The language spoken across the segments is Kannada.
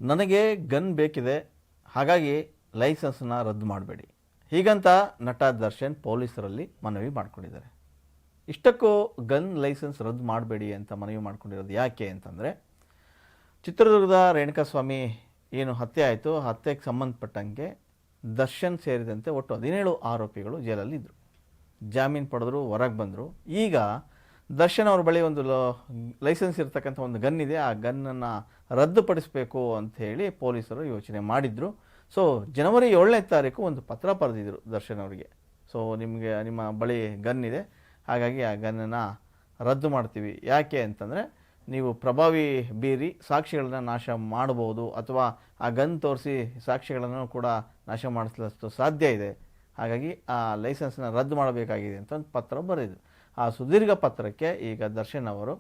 ನನಗೆ ಗನ್ ಬೇಕಿದೆ, ಹಾಗಾಗಿ ಲೈಸೆನ್ಸ್ನ ರದ್ದು ಮಾಡಬೇಡಿ, ಹೀಗಂತ ನಟ ದರ್ಶನ್ ಪೊಲೀಸರಲ್ಲಿ ಮನವಿ ಮಾಡಿಕೊಂಡಿದ್ದಾರೆ. ಇಷ್ಟಕ್ಕೂ ಗನ್ ಲೈಸೆನ್ಸ್ ರದ್ದು ಮಾಡಬೇಡಿ ಅಂತ ಮನವಿ ಮಾಡ್ಕೊಂಡಿರೋದು ಯಾಕೆ ಅಂತಂದರೆ, ಚಿತ್ರದುರ್ಗದ ರೇಣುಕಾಸ್ವಾಮಿ ಏನು ಹತ್ಯೆ ಆಯಿತು, ಹತ್ಯೆಗೆ ಸಂಬಂಧಪಟ್ಟಂಗೆ ದರ್ಶನ್ ಸೇರಿದಂತೆ ಒಟ್ಟು 17 ಆರೋಪಿಗಳು ಜೈಲಲ್ಲಿದ್ದರು. ಜಾಮೀನು ಪಡೆದ್ರು, ಹೊರಗೆ ಬಂದರು. ಈಗ ದರ್ಶನ್ ಅವ್ರ ಬಳಿ ಒಂದು ಲೈಸೆನ್ಸ್ ಇರ್ತಕ್ಕಂಥ ಒಂದು ಗನ್ ಇದೆ, ಆ ಗನ್ನನ್ನು ರದ್ದುಪಡಿಸಬೇಕು ಅಂತ ಹೇಳಿ ಪೊಲೀಸರು ಯೋಚನೆ ಮಾಡಿದರು. ಸೊ ಜನವರಿ 7ನೇ ತಾರೀಕು ಒಂದು ಪತ್ರ ಬರೆದಿದ್ದರು ದರ್ಶನ್ ಅವರಿಗೆ. ಸೊ ನಿಮ್ಮ ಬಳಿ ಗನ್ ಇದೆ, ಹಾಗಾಗಿ ಆ ಗನ್ನನ್ನು ರದ್ದು ಮಾಡ್ತೀವಿ. ಯಾಕೆ ಅಂತಂದರೆ, ನೀವು ಪ್ರಭಾವಿ ಬೀರಿ ಸಾಕ್ಷಿಗಳನ್ನ ನಾಶ ಮಾಡ್ಬೋದು, ಅಥವಾ ಆ ಗನ್ ತೋರಿಸಿ ಸಾಕ್ಷಿಗಳನ್ನು ಕೂಡ ನಾಶ ಮಾಡಿಸಲಷ್ಟು ಸಾಧ್ಯ ಇದೆ, ಹಾಗಾಗಿ ಆ ಲೈಸೆನ್ಸ್ನ ರದ್ದು ಮಾಡಬೇಕಾಗಿದೆ ಅಂತ ಒಂದು ಪತ್ರ ಬರೆದಿದ್ರು. ಆ ಸುದೀರ್ಘ ಪತ್ರಕ್ಕೆ ಈಗ ದರ್ಶನ್ ಅವರು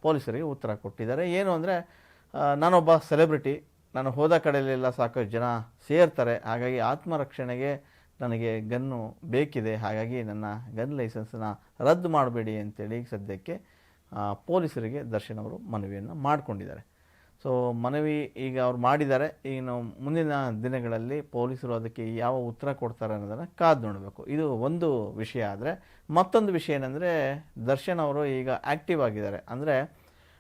ಪೊಲೀಸರಿಗೆ ಉತ್ತರ ಕೊಟ್ಟಿದ್ದಾರೆ. ಏನು ಅಂದರೆ, ನಾನೊಬ್ಬ ಸೆಲೆಬ್ರಿಟಿ, ನಾನು ಹೋದ ಕಡೆಯಲ್ಲೆಲ್ಲ ಸಾಕಷ್ಟು ಜನ ಸೇರ್ತಾರೆ, ಹಾಗಾಗಿ ಆತ್ಮರಕ್ಷಣೆಗೆ ನನಗೆ ಗನ್ನು ಬೇಕಿದೆ, ಹಾಗಾಗಿ ನನ್ನ ಗನ್ ಲೈಸೆನ್ಸನ್ನು ರದ್ದು ಮಾಡಬೇಡಿ ಅಂತೇಳಿ ಸದ್ಯಕ್ಕೆ ಪೊಲೀಸರಿಗೆ ದರ್ಶನ್ ಅವರು ಮನವಿಯನ್ನು ಮಾಡಿಕೊಂಡಿದ್ದಾರೆ. ಸೊ ಮನವಿ ಈಗ ಅವ್ರು ಮಾಡಿದ್ದಾರೆ. ಇನ್ನು ಮುಂದಿನ ದಿನಗಳಲ್ಲಿ ಪೊಲೀಸರು ಅದಕ್ಕೆ ಯಾವ ಉತ್ತರ ಕೊಡ್ತಾರೆ ಅನ್ನೋದನ್ನು ಕಾದು ನೋಡಬೇಕು. ಇದು ಒಂದು ವಿಷಯ. ಆದರೆ ಮತ್ತೊಂದು ವಿಷಯ ಏನಂದರೆ, ದರ್ಶನ್ ಅವರು ಈಗ ಆ್ಯಕ್ಟಿವ್ ಆಗಿದ್ದಾರೆ. ಅಂದರೆ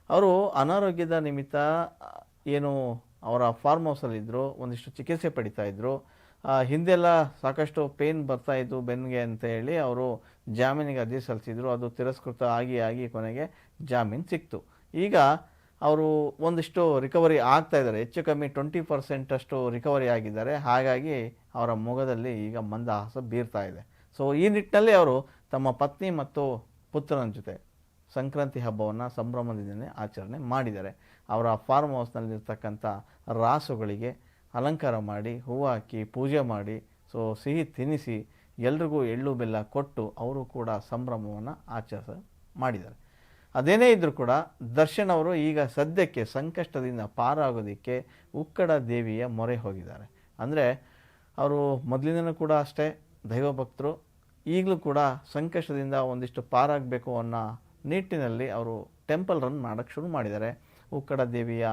ಅವರು ಅನಾರೋಗ್ಯದ ನಿಮಿತ್ತ ಏನು ಅವರ ಫಾರ್ಮ್ ಹೌಸಲ್ಲಿದ್ದರು, ಒಂದಿಷ್ಟು ಚಿಕಿತ್ಸೆ ಪಡಿತಾ ಇದ್ದರು. ಹಿಂದೆಲ್ಲ ಸಾಕಷ್ಟು ಪೇನ್ ಬರ್ತಾಯಿತ್ತು ಬೆನ್ನಿಗೆ ಅಂತ ಹೇಳಿ ಅವರು ಜಾಮೀನಿಗೆ ಅರ್ಜಿ ಸಲ್ಲಿಸಿದ್ರು. ಅದು ತಿರಸ್ಕೃತ ಆಗಿ ಕೊನೆಗೆ ಜಾಮೀನು ಸಿಕ್ತು. ಈಗ ಅವರು ಒಂದಿಷ್ಟು ರಿಕವರಿ ಆಗ್ತಾ ಇದ್ದಾರೆ, ಹೆಚ್ಚು ಕಮ್ಮಿ 20% ಅಷ್ಟು ರಿಕವರಿ ಆಗಿದ್ದಾರೆ. ಹಾಗಾಗಿ ಅವರ ಮೊಗದಲ್ಲಿ ಈಗ ಮಂದಹಾಸ ಬೀರ್ತಾ ಇದೆ. ಸೊ ಈ ನಿಟ್ಟಿನಲ್ಲಿ ಅವರು ತಮ್ಮ ಪತ್ನಿ ಮತ್ತು ಪುತ್ರನ ಜೊತೆ ಸಂಕ್ರಾಂತಿ ಹಬ್ಬವನ್ನು ಸಂಭ್ರಮದಿಂದಲೇ ಆಚರಣೆ ಮಾಡಿದ್ದಾರೆ. ಅವರ ಫಾರ್ಮ್ ಹೌಸ್ನಲ್ಲಿರ್ತಕ್ಕಂಥ ರಾಸುಗಳಿಗೆ ಅಲಂಕಾರ ಮಾಡಿ, ಹೂವು ಹಾಕಿ, ಪೂಜೆ ಮಾಡಿ, ಸೊ ಸಿಹಿ ತಿನ್ನಿಸಿ, ಎಲ್ರಿಗೂ ಎಳ್ಳು ಬೆಲ್ಲ ಕೊಟ್ಟು ಅವರು ಕೂಡ ಸಂಭ್ರಮವನ್ನು ಮಾಡಿದ್ದಾರೆ. ಅದೇನೇ ಇದ್ದರೂ ಕೂಡ ದರ್ಶನ್ ಅವರು ಈಗ ಸದ್ಯಕ್ಕೆ ಸಂಕಷ್ಟದಿಂದ ಪಾರಾಗೋದಕ್ಕೆ ಉಕ್ಕಡ ದೇವಿಯ ಮೊರೆ ಹೋಗಿದ್ದಾರೆ. ಅಂದರೆ ಅವರು ಮೊದಲಿಂದನೂ ಕೂಡ ಅಷ್ಟೇ ದೈವ ಭಕ್ತರು, ಈಗಲೂ ಕೂಡ ಸಂಕಷ್ಟದಿಂದ ಒಂದಿಷ್ಟು ಪಾರಾಗಬೇಕು ಅನ್ನೋ ನಿಟ್ಟಿನಲ್ಲಿ ಅವರು ಟೆಂಪಲ್ ರನ್ ಮಾಡೋಕ್ಕೆ ಶುರು ಮಾಡಿದ್ದಾರೆ. ಉಕ್ಕಡ ದೇವಿಯ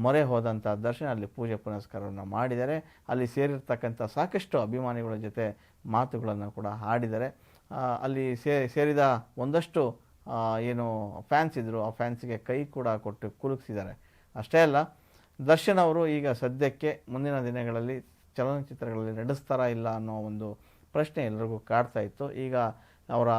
ಮೊರೆ ಹೋದಂಥ ದರ್ಶನ್ ಅಲ್ಲಿ ಪೂಜೆ ಪುನಸ್ಕಾರವನ್ನು ಮಾಡಿದ್ದಾರೆ. ಅಲ್ಲಿ ಸೇರಿರ್ತಕ್ಕಂಥ ಸಾಕಷ್ಟು ಅಭಿಮಾನಿಗಳ ಜೊತೆ ಮಾತುಗಳನ್ನು ಕೂಡ ಆಡಿದ್ದಾರೆ. ಅಲ್ಲಿ ಸೇರಿದ ಒಂದಷ್ಟು ಏನು ಫ್ಯಾನ್ಸ್ ಇದ್ದರು, ಆ ಫ್ಯಾನ್ಸಿಗೆ ಕೈ ಕೂಡ ಕೊಟ್ಟು ಕುಲುಕಿಸಿದ್ದಾರೆ. ಅಷ್ಟೇ ಅಲ್ಲ, ದರ್ಶನ್ ಅವರು ಈಗ ಸದ್ಯಕ್ಕೆ ಮುಂದಿನ ದಿನಗಳಲ್ಲಿ ಚಲನಚಿತ್ರಗಳಲ್ಲಿ ನಡೆಸ್ತಾರಾ ಇಲ್ಲ ಅನ್ನೋ ಒಂದು ಪ್ರಶ್ನೆ ಎಲ್ಲರಿಗೂ ಕಾಡ್ತಾ ಇತ್ತು. ಈಗ ಅವರ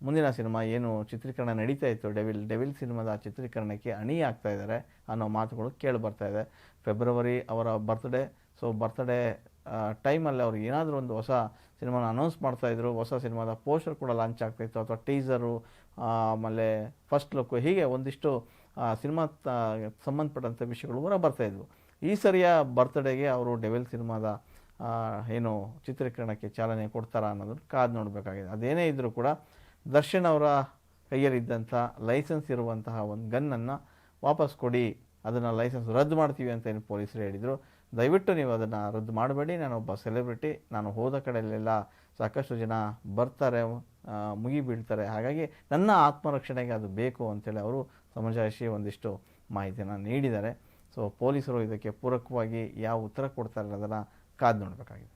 ಮುಂದಿನ ಸಿನಿಮಾ ಏನು ಚಿತ್ರೀಕರಣ ನಡೀತಾ ಇತ್ತು, ಡೆವಿಲ್ ಸಿನಿಮಾದ ಚಿತ್ರೀಕರಣಕ್ಕೆ ಅಣಿ ಆಗ್ತಾ ಇದ್ದಾರೆ ಅನ್ನೋ ಮಾತುಗಳು ಕೇಳಿ ಬರ್ತಾ ಇದೆ. ಫೆಬ್ರವರಿ ಅವರ ಬರ್ತ್ಡೇ. ಸೊ ಬರ್ತ್ಡೇ ಟೈಮಲ್ಲಿ ಅವ್ರು ಏನಾದರೂ ಒಂದು ಹೊಸ ಸಿನಿಮಾನ ಅನೌನ್ಸ್ ಮಾಡ್ತಾಯಿದ್ರು. ಹೊಸ ಸಿನಿಮಾದ ಪೋಸ್ಟರ್ ಕೂಡ ಲಾಂಚ್ ಆಗ್ತಾಯಿತ್ತು, ಅಥವಾ ಟೀಸರು, ಆಮೇಲೆ ಫಸ್ಟ್ ಲುಕ್ಕು, ಹೀಗೆ ಒಂದಿಷ್ಟು ಸಿನಿಮಾ ಸಂಬಂಧಪಟ್ಟಂಥ ವಿಷಯಗಳು ಹೊರ ಬರ್ತಾಯಿದ್ವು. ಈ ಸರಿಯ ಬರ್ತ್ಡೇಗೆ ಅವರು ಡೆವಿಲ್ ಸಿನಿಮಾದ ಏನು ಚಿತ್ರೀಕರಣಕ್ಕೆ ಚಾಲನೆ ಕೊಡ್ತಾರಾ ಅನ್ನೋದನ್ನು ಕಾದು ನೋಡಬೇಕಾಗಿದೆ. ಅದೇನೇ ಇದ್ದರೂ ಕೂಡ ದರ್ಶನ್ ಅವರ ಕೈಯಲ್ಲಿದ್ದಂಥ ಲೈಸೆನ್ಸ್ ಇರುವಂತಹ ಒಂದು ಗನ್ನನ್ನು ವಾಪಸ್ ಕೊಡಿ, ಅದನ್ನು ಲೈಸೆನ್ಸ್ ರದ್ದು ಮಾಡ್ತೀವಿ ಅಂತ ಏನು ಪೊಲೀಸರು ಹೇಳಿದರು. ದಯವಿಟ್ಟು ನೀವು ಅದನ್ನು ರದ್ದು ಮಾಡಬೇಡಿ, ನಾನೊಬ್ಬ ಸೆಲೆಬ್ರಿಟಿ, ನಾನು ಹೋದ ಕಡೆಯಲ್ಲೆಲ್ಲ ಸಾಕಷ್ಟು ಜನ ಬರ್ತಾರೆ, ಮುಗಿ ಬೀಳ್ತಾರೆ, ಹಾಗಾಗಿ ನನ್ನ ಆತ್ಮರಕ್ಷಣೆಗೆ ಅದು ಬೇಕು ಅಂತೇಳಿ ಅವರು ಸಮಜಾಯಿಷಿ ಒಂದಿಷ್ಟು ಮಾಹಿತಿಯನ್ನು ನೀಡಿದ್ದಾರೆ. ಸೊ ಪೊಲೀಸರು ಇದಕ್ಕೆ ಪೂರಕವಾಗಿ ಯಾವ ಉತ್ತರ ಕೊಡ್ತಾರೆ ಅನ್ನೋದನ್ನು ಕಾದು ನೋಡಬೇಕಾಗಿದೆ.